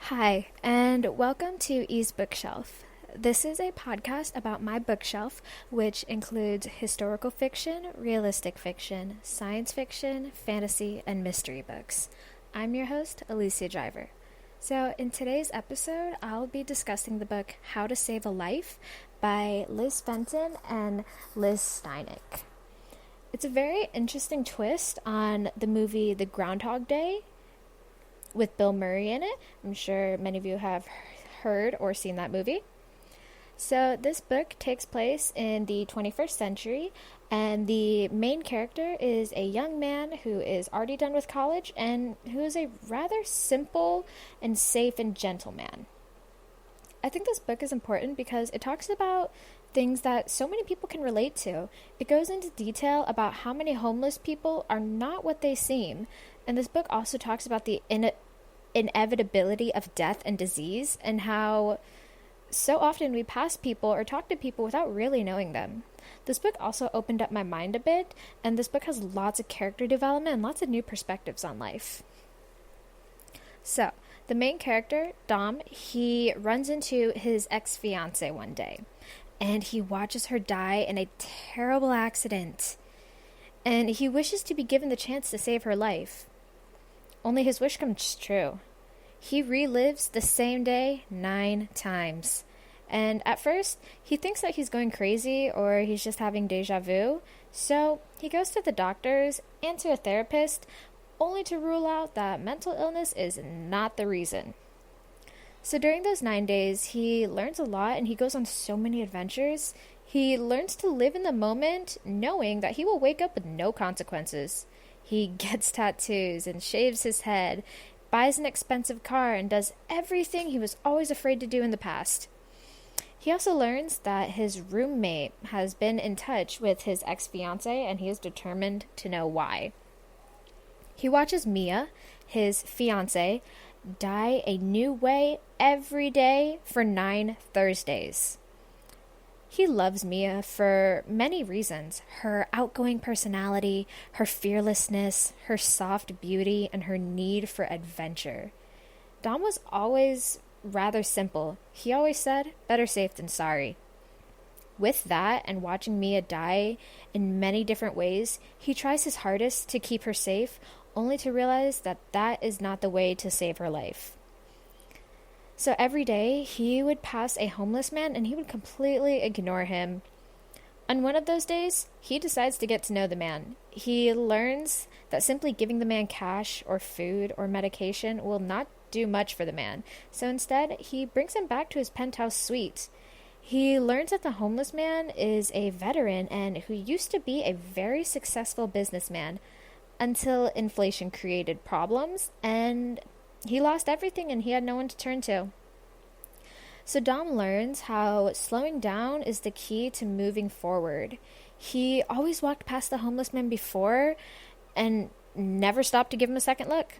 Hi, and welcome to E's Bookshelf. This is a podcast about my bookshelf, which includes historical fiction, realistic fiction, science fiction, fantasy, and mystery books. I'm your host, Alicia Driver. So, in today's episode, I'll be discussing the book How to Save a Life by Liz Fenton and Liz Steinke. It's a very interesting twist on the movie The Groundhog Day with Bill Murray in it. I'm sure many of you have heard or seen that movie. So this book takes place in the 21st century, and the main character is a young man who is already done with college and who is a rather simple and safe and gentle man. I think this book is important because it talks about things that so many people can relate to. It goes into detail about how many homeless people are not what they seem. And this book also talks about the inevitability of death and disease and how so often we pass people or talk to people without really knowing them. This book also opened up my mind a bit, and this book has lots of character development and lots of new perspectives on life. So, the main character, Dom, he runs into his ex-fiancée one day, and he watches her die in a terrible accident. And he wishes to be given the chance to save her life. Only his wish comes true. He relives the same day 9 times. And at first, he thinks that he's going crazy or he's just having deja vu. So he goes to the doctors and to a therapist, only to rule out that mental illness is not the reason. So during those 9 days, he learns a lot and he goes on so many adventures. He learns to live in the moment, knowing that he will wake up with no consequences. He gets tattoos and shaves his head, buys an expensive car, and does everything he was always afraid to do in the past. He also learns that his roommate has been in touch with his ex-fiancée, and he is determined to know why. He watches Mia, his fiancée, die a new way every day for 9 Thursdays. He loves Mia for many reasons: her outgoing personality, her fearlessness, her soft beauty, and her need for adventure. Dom was always rather simple. He always said, better safe than sorry. With that, and watching Mia die in many different ways, he tries his hardest to keep her safe, only to realize that that is not the way to save her life. So every day, he would pass a homeless man and he would completely ignore him. On one of those days, he decides to get to know the man. He learns that simply giving the man cash or food or medication will not do much for the man. So instead, he brings him back to his penthouse suite. He learns that the homeless man is a veteran and who used to be a very successful businessman until inflation created problems and he lost everything and he had no one to turn to. So Dom learns how slowing down is the key to moving forward. He always walked past the homeless man before and never stopped to give him a second look.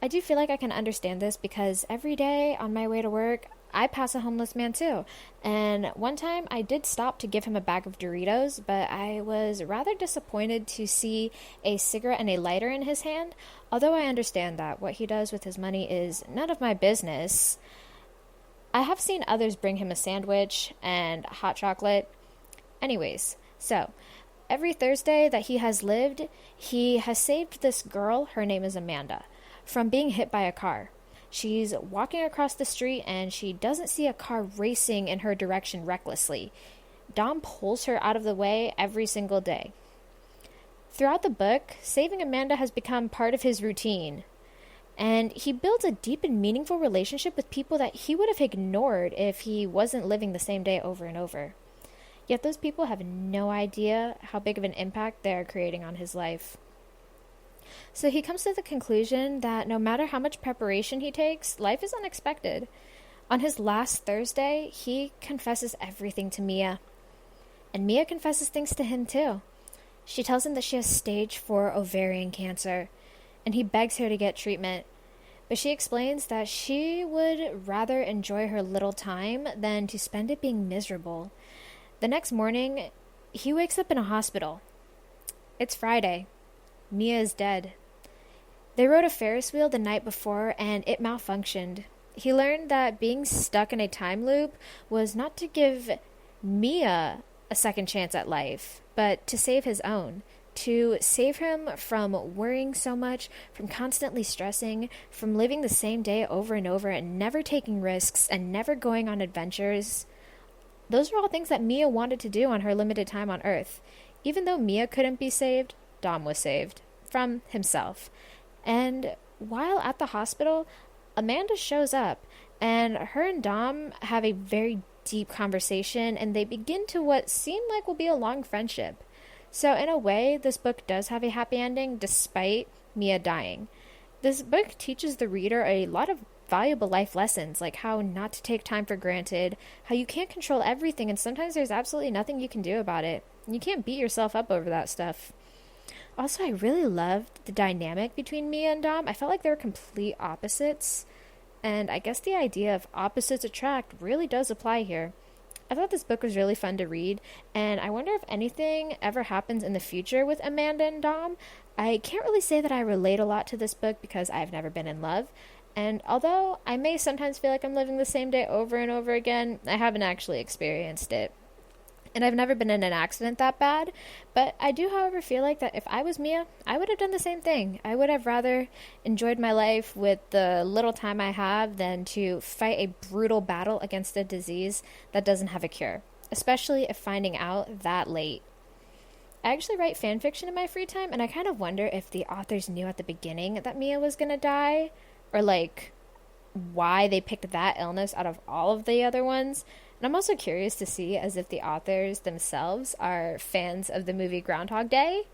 I do feel like I can understand this because every day on my way to work, I pass a homeless man too. And one time I did stop to give him a bag of Doritos, but I was rather disappointed to see a cigarette and a lighter in his hand. Although I understand that what he does with his money is none of my business. I have seen others bring him a sandwich and hot chocolate. Anyways, so every Thursday that he has lived, he has saved this girl, her name is Amanda, from being hit by a car. She's walking across the street and she doesn't see a car racing in her direction recklessly. Dom pulls her out of the way every single day. Throughout the book, saving Amanda has become part of his routine. And he builds a deep and meaningful relationship with people that he would have ignored if he wasn't living the same day over and over. Yet those people have no idea how big of an impact they are creating on his life. So he comes to the conclusion that no matter how much preparation he takes, life is unexpected. On his last Thursday, he confesses everything to Mia. And Mia confesses things to him too. She tells him that she has stage 4 ovarian cancer, and he begs her to get treatment. But she explains that she would rather enjoy her little time than to spend it being miserable. The next morning, he wakes up in a hospital. It's Friday. Mia is dead. They rode a Ferris wheel the night before and it malfunctioned. He learned that being stuck in a time loop was not to give Mia a second chance at life, but to save his own. To save him from worrying so much, from constantly stressing, from living the same day over and over and never taking risks and never going on adventures. Those are all things that Mia wanted to do on her limited time on Earth. Even though Mia couldn't be saved, Dom was saved. From himself. And while at the hospital, Amanda shows up, and her and Dom have a very deep conversation, and they begin to what seem like will be a long friendship. So in a way, this book does have a happy ending, despite Mia dying. This book teaches the reader a lot of valuable life lessons, like how not to take time for granted, how you can't control everything, and sometimes there's absolutely nothing you can do about it. You can't beat yourself up over that stuff. Also, I really loved the dynamic between Mia and Dom. I felt like they were complete opposites, and I guess the idea of opposites attract really does apply here. I thought this book was really fun to read, and I wonder if anything ever happens in the future with Amanda and Dom. I can't really say that I relate a lot to this book because I've never been in love, and although I may sometimes feel like I'm living the same day over and over again, I haven't actually experienced it. And I've never been in an accident that bad, but I do, however, feel like that if I was Mia, I would have done the same thing. I would have rather enjoyed my life with the little time I have than to fight a brutal battle against a disease that doesn't have a cure, especially if finding out that late. I actually write fan fiction in my free time, and I kind of wonder if the authors knew at the beginning that Mia was going to die, or like why they picked that illness out of all of the other ones. And I'm also curious to see as if the authors themselves are fans of the movie Groundhog Day.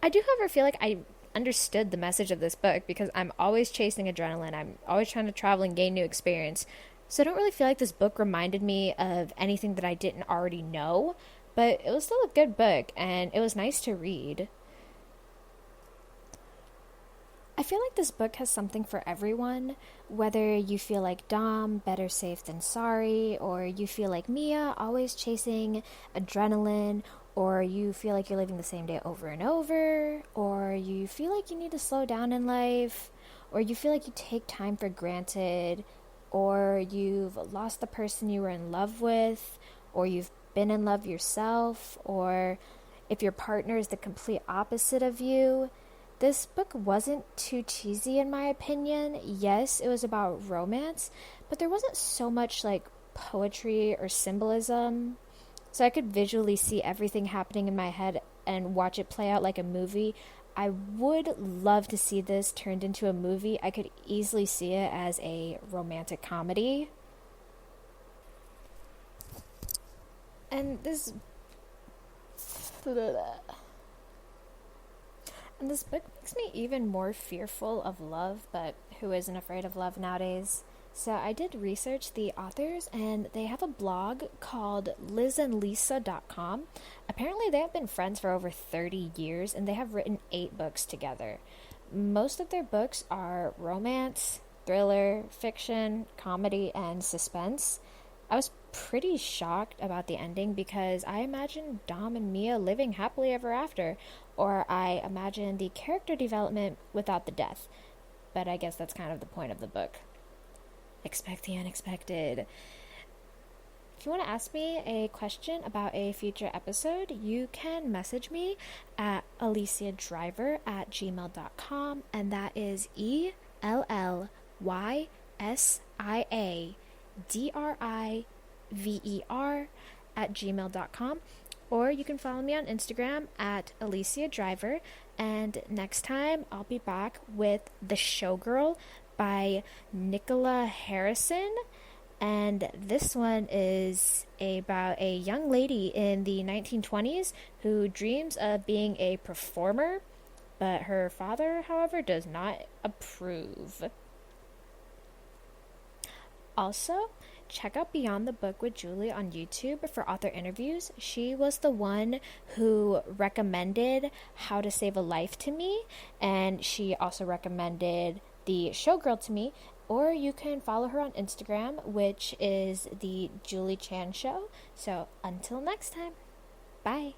I do, however, feel like I understood the message of this book because I'm always chasing adrenaline. I'm always trying to travel and gain new experience. So I don't really feel like this book reminded me of anything that I didn't already know, but it was still a good book and it was nice to read. I feel like this book has something for everyone, whether you feel like Dom, better safe than sorry, or you feel like Mia, always chasing adrenaline, or you feel like you're living the same day over and over, or you feel like you need to slow down in life, or you feel like you take time for granted, or you've lost the person you were in love with, or you've been in love yourself, or if your partner is the complete opposite of you. This book wasn't too cheesy in my opinion. Yes, it was about romance, but there wasn't so much like poetry or symbolism. So I could visually see everything happening in my head and watch it play out like a movie. I would love to see this turned into a movie. I could easily see it as a romantic comedy. And this book makes me even more fearful of love, but who isn't afraid of love nowadays? So I did research the authors, and they have a blog called lizandlisa.com. Apparently they have been friends for over 30 years, and they have written 8 books together. Most of their books are romance, thriller, fiction, comedy, and suspense. I was pretty shocked about the ending because I imagined Dom and Mia living happily ever after, or I imagined the character development without the death. But I guess that's kind of the point of the book. Expect the unexpected. If you want to ask me a question about a future episode, you can message me at aliciadriver@gmail.com, and that is ELLYSIADRIVER@gmail.com. Or you can follow me on Instagram at Alicia Driver. And next time I'll be back with The Showgirl by Nicola Harrison. And this one is about a young lady in the 1920s who dreams of being a performer, but her father, however, does not approve. Also, check out Beyond the Book with Julie on YouTube for author interviews. She was the one who recommended How to Save a Life to me, and she also recommended The Showgirl to me. Or you can follow her on Instagram, which is the Julie Chan Show. So until next time, bye.